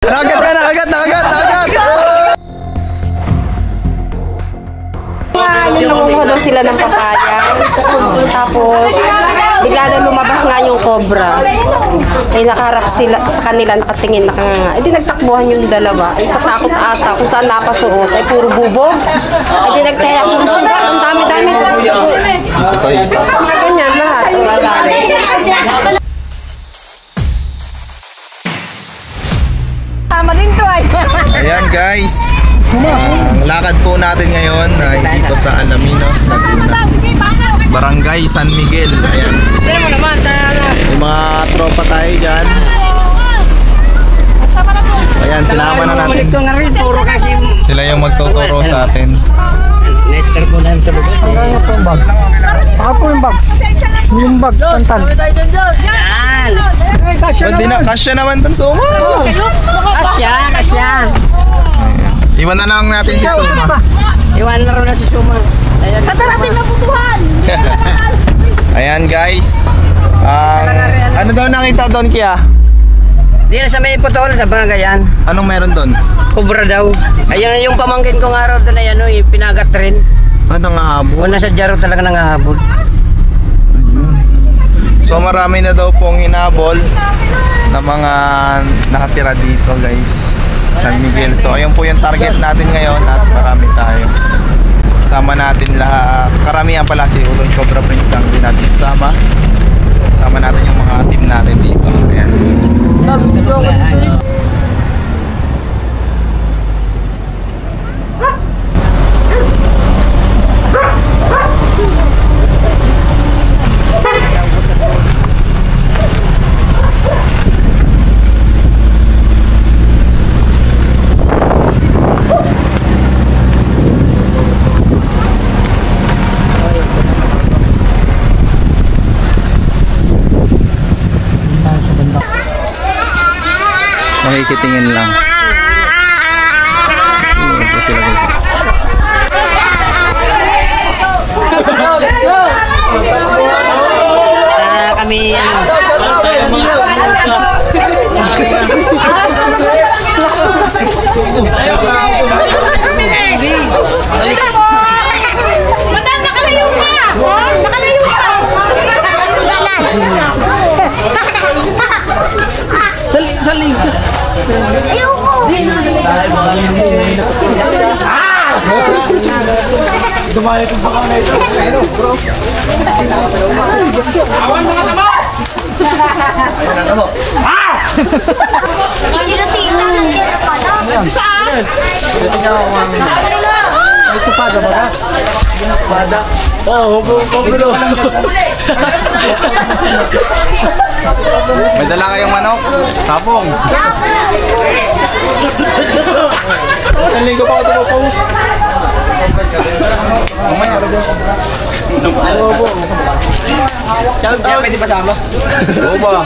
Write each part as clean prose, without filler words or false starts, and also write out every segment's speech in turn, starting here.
Nangunguha daw sila ng papaya. Tapos, bigla daw lumabas nga yung cobra. Ay nakaharap sila sa kanila, nakatingin, nakanganga. Ay di nagtakbuhan yung dalawa. Ay sa takot ata, kung saan napasuot. Ay puro bubog. Ay di nagtaya puro sugat. Ang dami-dami. Mga ganyan lahat. Ayan guys, ang lakad po natin ngayon ay dito sa Alaminos, Laguna, Barangay San Miguel. Ayan, yung mga tropa tayo dyan. Ayan, sinama na natin. Sila yung magtuturo sa atin. Nester po na ito. Kaya po yung bag. Baka po yung bag. Yung bag, tantan. Yan! Pwede na, kasya naman tan Suma. Kasya. Iwan na lang natin si Suma. Iwan na rin na si Suma. Sa darating na putuhan! Ayan guys. Ano daw nakita doon Kia? Di na sa may putol sa Bagayan. Anong meron doon? Kubra daw. Ayun yung pamangkin ko nga raw doon ay ano, pinagat rin. Ano nga habol? O nasa jaro talaga nangahabol. So marami na daw pong hinabol na mga nakatira dito guys, San Miguel. So ayun po yung target natin ngayon at marami tayo. Sama natin lahat. Karamihan pala si Ulon Cobra Prince lang din natin sama. Sama natin yung mga team natin dito. Ayan. Makikitingin lang. Kami ano. Madam, nakalayo ka! Nakalayo ka! Saling. Ayoko! Dumayo kung baka na ito. Awan mga tama! Sino-sino lang dito pa, no? Saan? Ito pa, diba? Pada. Oh, hubo. May dala kayong manok? Sabong. Naligo pa ako tumapaw. Siya pwede pasama. Oo ba?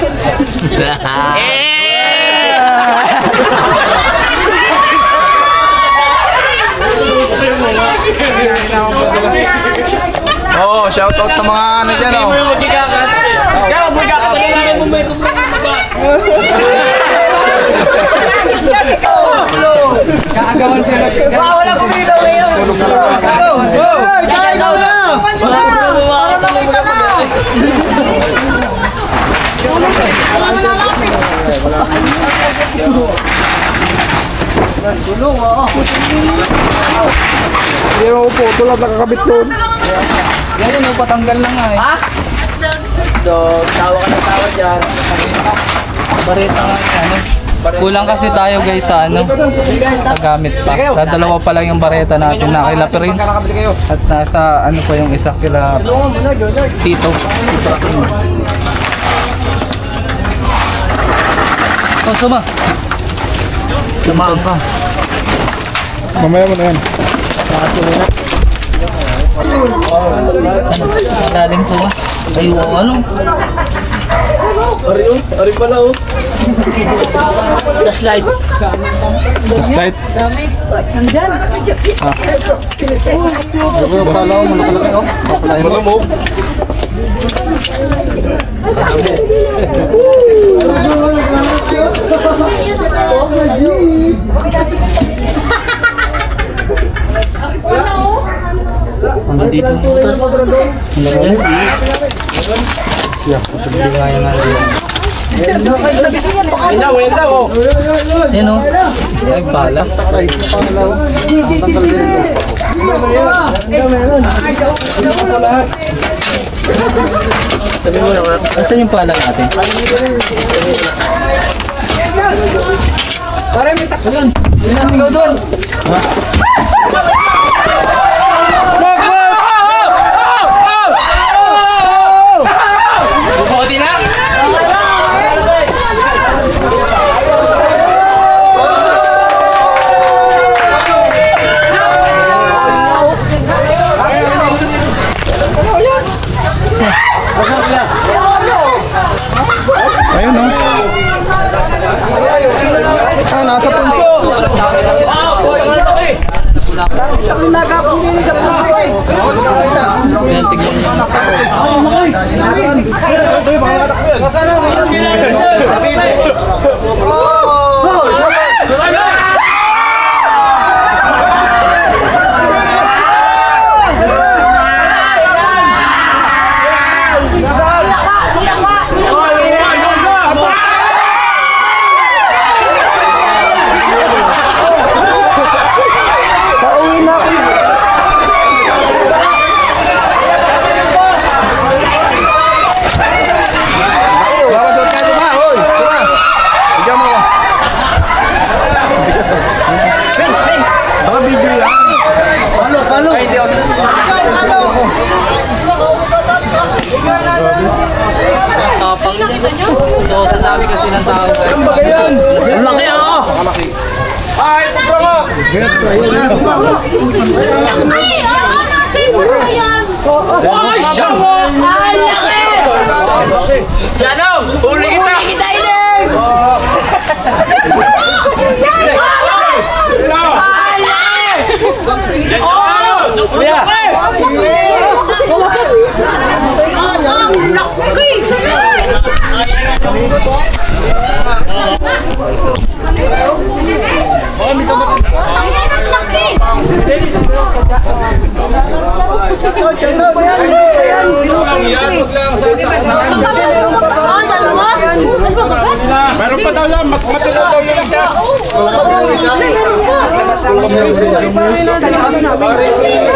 Oh, shout out sa mga ano dyan oh. Kaagawan sila. Wala kumita ngayon. Kagaw na. Tulong oh. Hindi mo po, tulad nakakabit doon. Ganyan mo, patanggal lang nga eh. Ha? Tawa ka ng tawa dyan. Barita nga yan eh. Kulang kasi tayo guys sa ano, paggamit pa. Dalawa pa lang yung bareta natin na kila Prince. At nasa ano pa yung isa kila Tito. Oh, suma. Lumaan pa. Mamaya mo na yan. Daling suma. Ayun, ano? Ari pala oh. Flashlight. Flashlight? Dami. Nandyan. Ako yung pala oh, malakalaki oh. Papalain mo. Ang dito ang butas. Ang yan o. Ay, pala. Asan yung pala natin? Pare, may takbo yun. Yun ang ikaw doon. Ayun, no? Ah, nasa punso. Yan, tignan nyo. Babasot ka, Suma. Hoy, Suma. Bigyan mo. Baka video yan. Palo. Ay, hindi ako. Pang ito, sa dami kasi ng tao. Ang laki ako! Ay, nasa mo na yan! Ay, siya mo! Ay, laki! Janong! Huli kita! Iling! Ay, laki! Meron pa daw yan. Mas matilaw daw yung isa.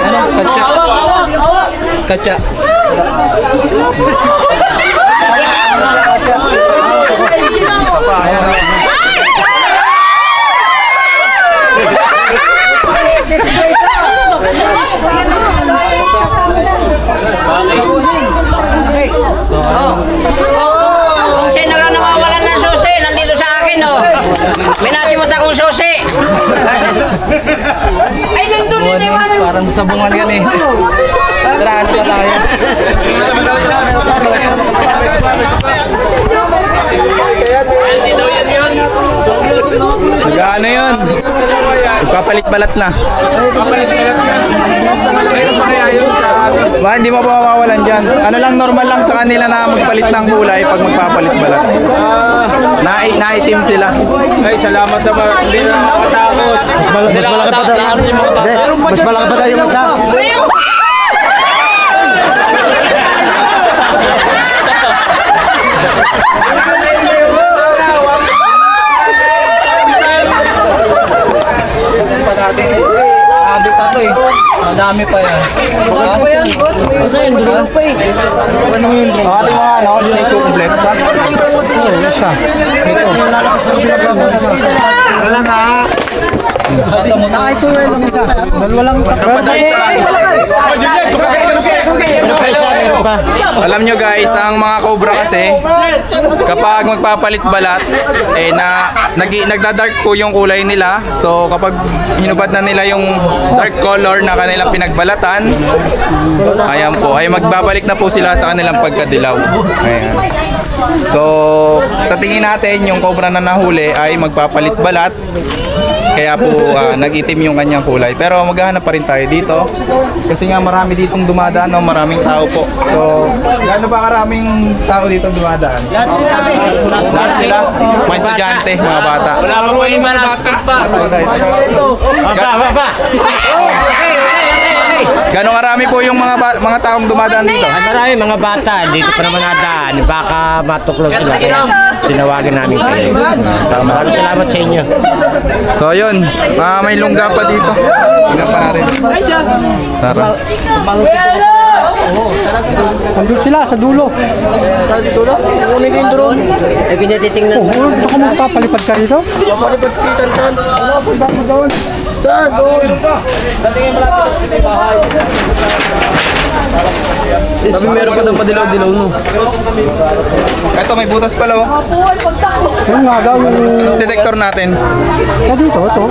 Ano? Katsa. Isa pa. Ayan. Kung sino na nawawalan ng susi, nandito sa akin, oh. May nasimot akong susi. Ay, nandun Buwan eh. Parang sabungan yan eh. Tara, ano ba tayo? Magkano yun? Ipapalit balat na. Ba, hindi mo pa mawawalan dyan. Ano lang, normal lang sa kanila na magpalit ng kulay pag magpapalit balat. Naitim sila. Ay, salamat naman. Hindi na nakakatakot. Mas malaki pa tayo yung isa. Abit pa to eh. Madami pa yan. Madami pa yan, boss. May dulo pa eh. Ano yun? Ang ating mga ano, snake ko complete pa. Oo, isa. Ito. Wala na. Basta mo na. Ito lang isa. Dalawa lang. Alam nyo guys, ang mga cobra kasi kapag magpapalit balat nagda-dark po yung kulay nila. So kapag hinubad na nila yung dark color na kanilang pinagbalatan, ayan po, ay magbabalik na po sila sa kanilang pagkadilaw. Ayan. So sa tingin natin yung cobra na nahuli ay magpapalit balat. Kaya po nag-itim yung kanyang kulay. Pero maghahanap pa rin tayo dito. Kasi nga marami ditong dumadaan. no, maraming tao po. So, gaano ba karaming tao dito dumadaan? Lahat sila? Mga estudyante, mga bata. Wala pa po yung malastig pa. Gano'ng karami po yung mga taong dumadaan dito? Marami mga bata, dito pa naman nadaan. Baka matuklaw sila. Kaya tinawagan namin kayo. Maraming salamat sa inyo. So yun, may lungga pa dito. Tingnan pa natin. Tara. Andun sila sa dulo. Sa dulo? Kunin yung drone. Eh, pinatitingnan mo. Ito ka magpapalipad ka rito? Papalipad si Tantan. Wala po, dapat doon. Sir, doon. Datingin malapit sa may bahay. Sabi meron pa daw padilaw-dilaw no. Ito, may butas pala oh. Yung nga daw yung... Detector natin. Dito, ito.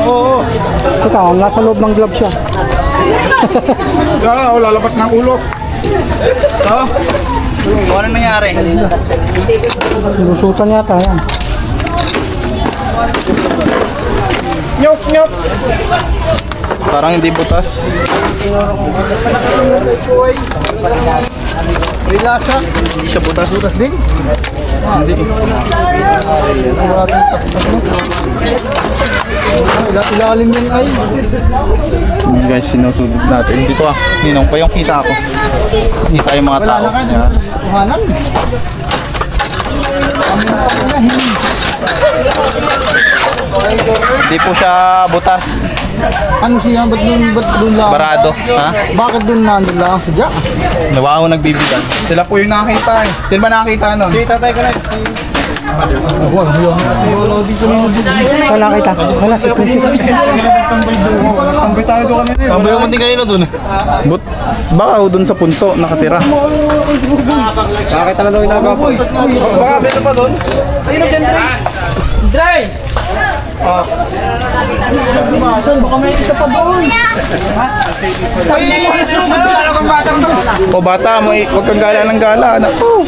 Oo. Teka, nasa loob ng glove siya. Lalabas ng ulo. So, ano nangyari? Lusutan yata yan. Nyok, nyok. Parang hindi butas. Rilasa. Hindi siya butas. Butas din? Hindi. Ilalim din ay. Hindi guys, sinusudod natin. Dito ninong pa yung kita ko. Kasi kita yung mga tao. Yan. Tuhanan. Hindi po siya butas. Ano siya? Ba't doon lang? Barado. Ha? Bakit doon nandun lang siya? Nawa ako nagbibigan. Sila po yung nakakita eh. Sino ba nakakita nun? Tatay ko na. Wala kita. Wala si Principal. Tambay tayo doon kanina eh. Tambay mo din kanina dun. Baka dun sa punso nakatira. Nakakita na daw yung nagapoy. Baka meron pa doon. Ayun na siyempre. Dry! Baka may isa pa doon. O bata, huwag kang gala ng gala. Anak ko.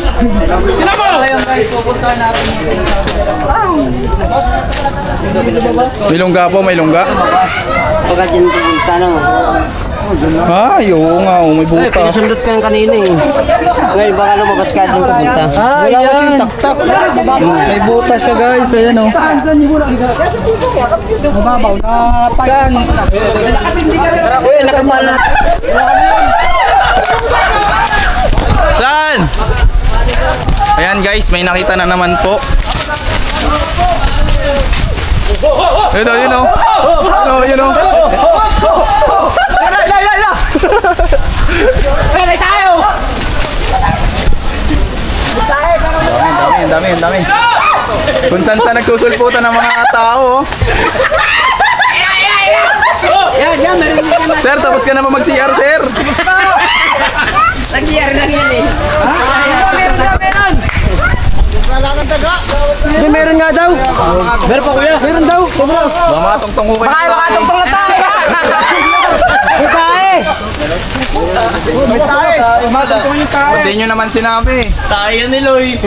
Ngayon guys, pupuntahan natin yung May lungga po, may lungga. Pagka dyan tanong. Ay, oo nga, may Ay, butas. pinasundot ko yung kanina eh. Ngayon baka lumabas ka dyan pupunta. Ah, yan. Tak-tak. may butas siya guys. Ayan o. Mababaw na payan. Uy, nakapala. Saan? Ayan guys, may nakita na naman po. Yun o, yun o. Yun o. Pwede tayo! Dami. Kung saan saan nagsusulputan ng mga tao. Sir, tapos ka na ba mag-CR, sir? Nagyari lang yan eh. Hindi, meron nga daw. Meron pa kuya? Meron daw. Mga tungtong ko kayo. Makatungtong na tayo! Hindi nyo naman sinabi. Tayo ni Loy.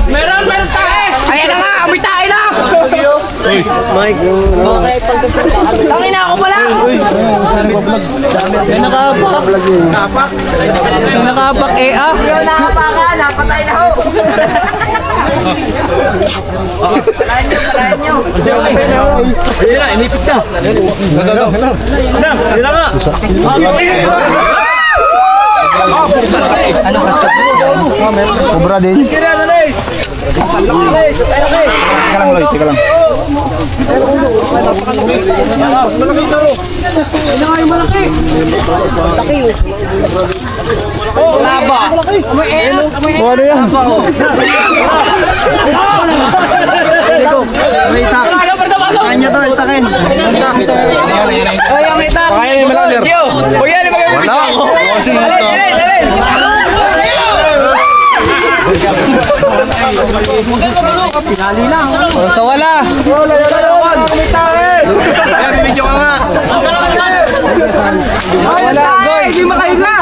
Meron tayo! Ayan na nga, amoy tayo na! Tangin na ako pala! May nakapak. May nakapak eh ah. Yung nakapakan, napatay na ho! Palayan nyo! Ayun na, inipit ka. Yun na nga. Sobra din. Kira na Lays. Teka lang, Loy, teka lang. Laba! O ano yan? May itak. Kanya to, itakin. Ay, ang itak! Kaya yung malalir. O yan, yung magagawin Wala. Kasi ito. Pinali lang. Basta wala. Kaya bibidyo ka nga. Wala. Goy. Hindi makahinga.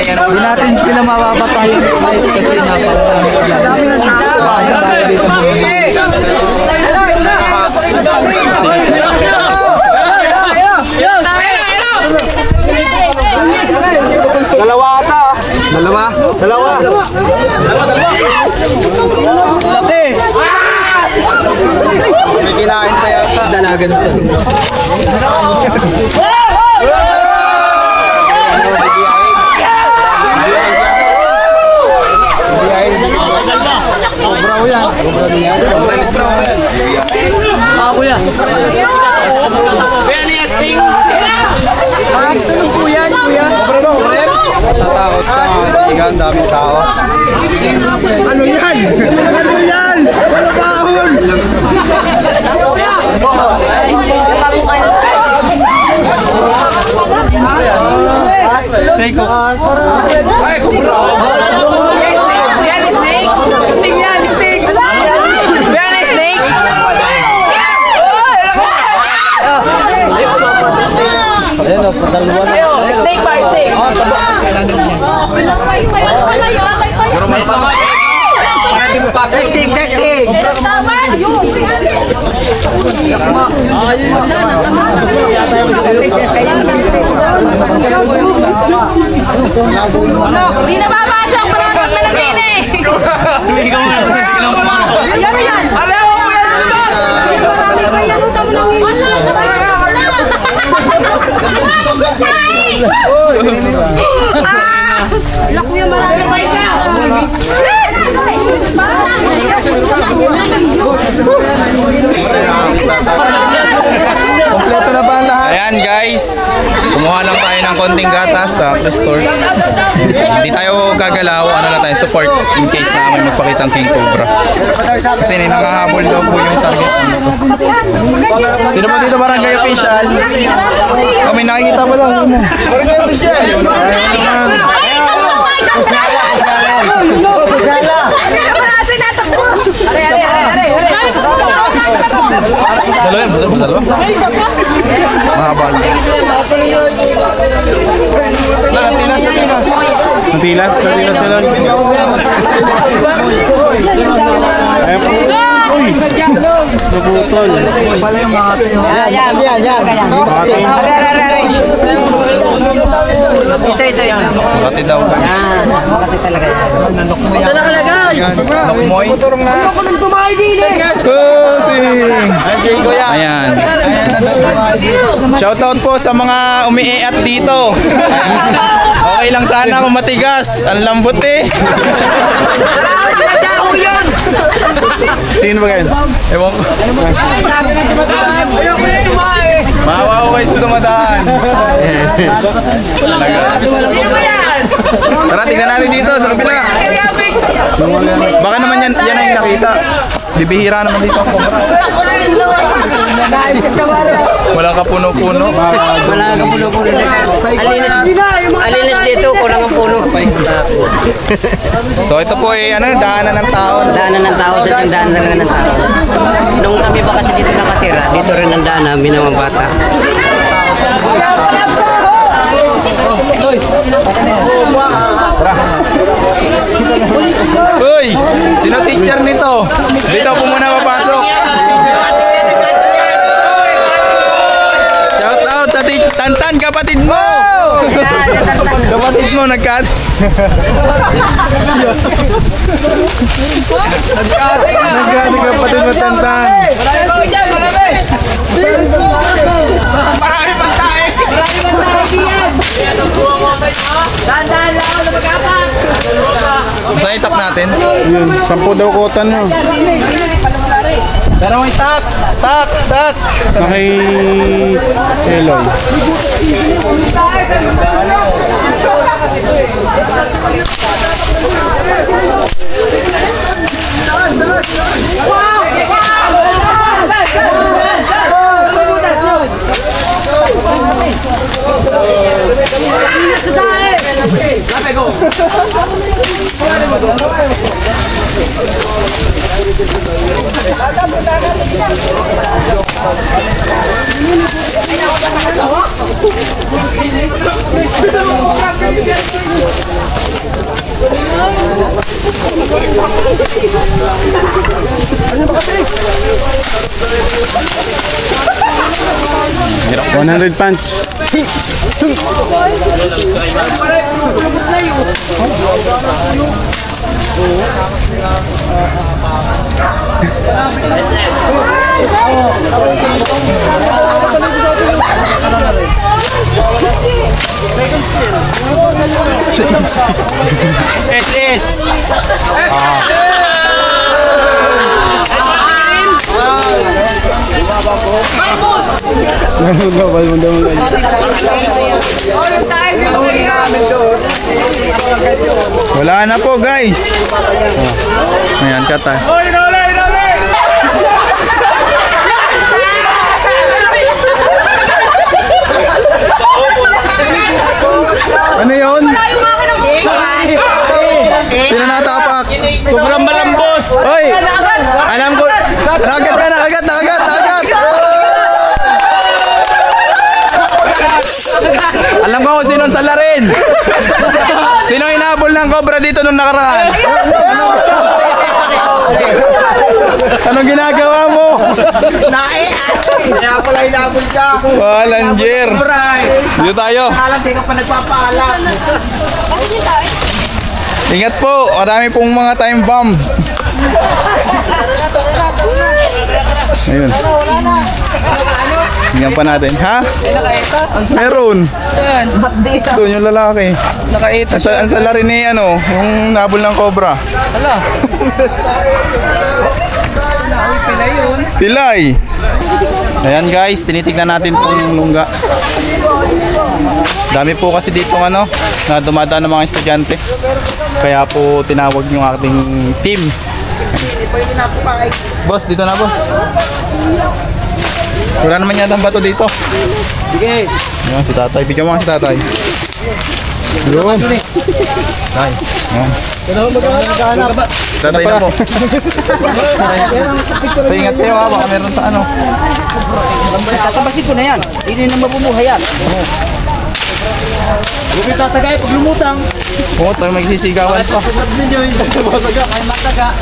Hindi natin sila mapapatay guys kasi napakadami dito. Dalawa ata. Dalawa. Lati! May kinain pa yata. Dalagan to. Sobrang yan. Ako yan. Tatakot ka. Higan, daming tao. Ano yan? Ano yan? Wala bahon! Steak ko. Ay, kumura. Ayan o, padalwa na. Steak pa, steak. Pero may tama. Hindi na papasok, manonood na lang din eh. Lako yung marami pa Kompleto na ba ang lahat? Ayan guys, kumuha lang tayo ng konting gatas sa store. Hindi tayo gagalaw, ano na tayo, support in case na may magpakitang King Cobra. Kasi nakahabol daw po yung target. Sino po dito barangay official? Oh, may nakikita pa lang. Barangay official! Dalawa yan, dalawa. Mahabal. Tilas sa tilas. Tilas sila. Ayan po. Uy! Nabutol. Pala yung mga tayo. Yan. Ito. Makati daw. Makati talaga yan. Nanok mo yan. Saan nakalagay? Moy. Motorong na. Kusing! Ayan. Shoutout po sa mga umiiat dito. Okay lang sana kung matigas. Ang lambot eh. Sino ba kayo? Ewan ko. Mahawa ko kayo sa dumadaan. Tara, tingnan natin dito sa kabila. Baka naman yan ang nakita. Bibihira naman dito ang Cobra. Wala ka puno-puno. Wala kang puno-puno na. Alinis dito, kulang ang puno. So ito po ay daanan ng tao. Daanan ng tao sa daan talaga ng tao. Nung kami pa kasi dito nakatira, dito rin ang daan namin ng mga bata. Uy! Sino teacher nito? Dito po muna papasok. Shout out sa Tantan, kapatid mo! Kapatid mo, nagkat. Nagkati kapatid mo Tantan. Marami pang tayo. Dahan-dahan lang ako na magkapa. Saan itak natin? Yun, 10 daw kutan nyo. Pero may tak! Tak! Tak! Kay Eloy. Hirap 100 punch. SS. Wala na po guys. Ayan, kata. Ano yun? Sino natapak? Sobrang malambot. Hoy! Alam ko. Nakagat ka, nakagat. Alam ko kung sinong salarin. Sino hinabol ng cobra dito nung nakaraan? Anong ginagawa mo? Kaya pala hinabol ka. Walanger. Dito tayo. Alam, di ka pa nagpapaalam. Ingat po. Marami pong mga time bomb. Ayun. Tingnan pa natin. Ha? Meron. Doon yung lalaki. Nakaita siya. Ang salarin ni ano, yung nabol ng cobra. Hala. Pilay. Ayan guys, tinitignan natin tong lungga. Dami po kasi dito ano, na dumadaan ng mga estudyante. Kaya po tinawag yung ating team. Boss, dito na boss. Wala naman yata ang bato dito. Sige. Ayan, si tatay. Bigyan mo nga si tatay. Yun. Tay. Ayan. Tatay na po. So, ingat kayo ha, baka meron sa ano. Tatabasin ko na yan. Hindi na mabubuhay yan. Huwag yung tatagay pag lumutang. Oo, tayo magsisigawan pa. Ay mataga.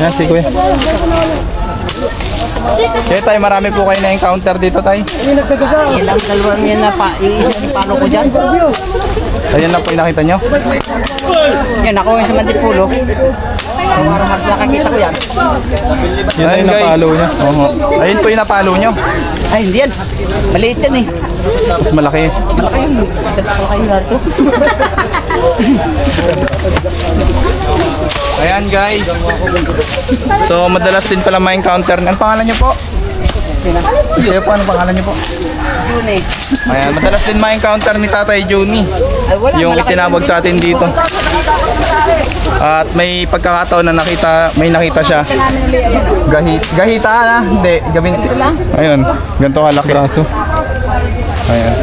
Yan si kuya. Kaya tayo, marami po kayo na-encounter dito tayo. Yan ang dalawang yan na iisa ni palo ko dyan. Ayan lang po yung nakita nyo. Yan ako yung sa Mantipulo. Maramas nakakita ko yan. Yan ay napalo nyo. Ayun po yung napalo nyo. Ay hindi yan. Maliit yan eh. Mas malaki. Malaki yun. Malaki yun nato. Ayan guys. So madalas din pala ma-encounter. Ano pangalan nyo po? Kaya po, ano pangalan nyo po? June eh. Ayan, madalas din ma-encounter ni Tatay Juni. Ay wala. Yung malaki itinawag yun. sa atin dito. At may pagkakataon na may nakita siya. Gahita na? Hindi, gabinti. Ayun, ganito kalaki. Braso. Ayan.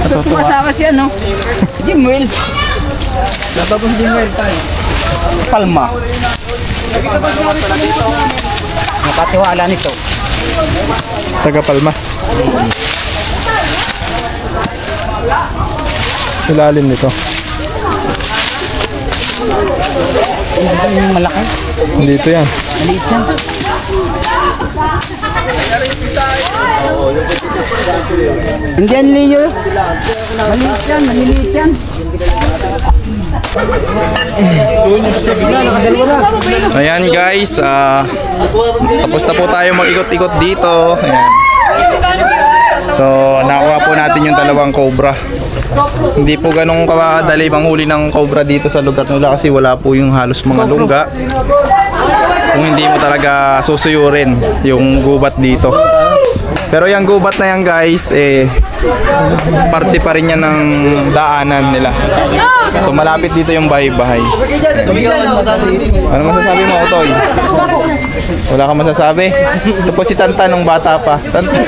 Natutuwa sa kasi ano. Jimwell. Natapos Jimwell tayo. Sa Palma. Nakatiwala nito. Taga Palma. Ilalim nito. Yung malaki. Dito yan. Maliit yan. Hindi yan Leo. Maliit yan, maliliit yan. Ayan guys, tapos na po tayo mag-ikot-ikot dito. Ayan. So, nakuha po natin yung dalawang cobra. Hindi po ganun kadali manghuli ng cobra dito sa lugar nila kasi wala po yung halos mga lungga. Kung hindi mo talaga susuyurin yung gubat dito. Pero yung gubat na yan guys, parte pa rin yan ng daanan nila. So malapit dito yung bahay-bahay. Ano masasabi mo, Otoy? Wala kang masasabi? Ito po si Tantan nung bata pa. Tantan.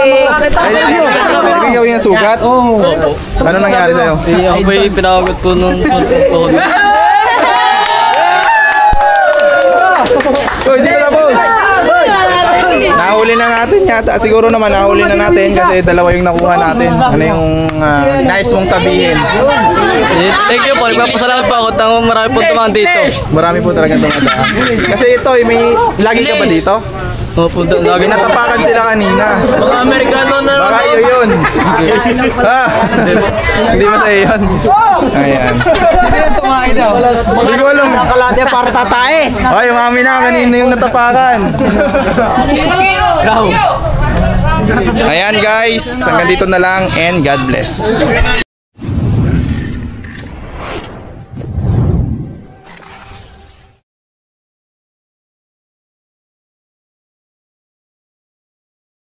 Ay, Ikaw yung sugat? Oo. Ano nangyari sa'yo? Ako pa yung pinawagot po nung tuhod. Oh, hindi ko na boss. Nahuli na natin yata. Siguro naman nahuli na natin kasi dalawa yung nakuha natin. Ano yung nice mong sabihin? Thank you po. Nagpapasalamat po ako. Marami po tumahan dito. Marami po talaga dumadaan. Kasi ito, may lagi ka ba dito? Opo, lagi na. Natapakan sila kanina. Mga Amerikano na rin. Baka yun. Ha? Hindi mo sa'yo yun. Ayan. Hindi yan tumahay daw. Hindi ko alam. Kalate para tatae. Ay, mami na, kanina yung natapakan. Ayan guys, hanggang dito na lang and God bless.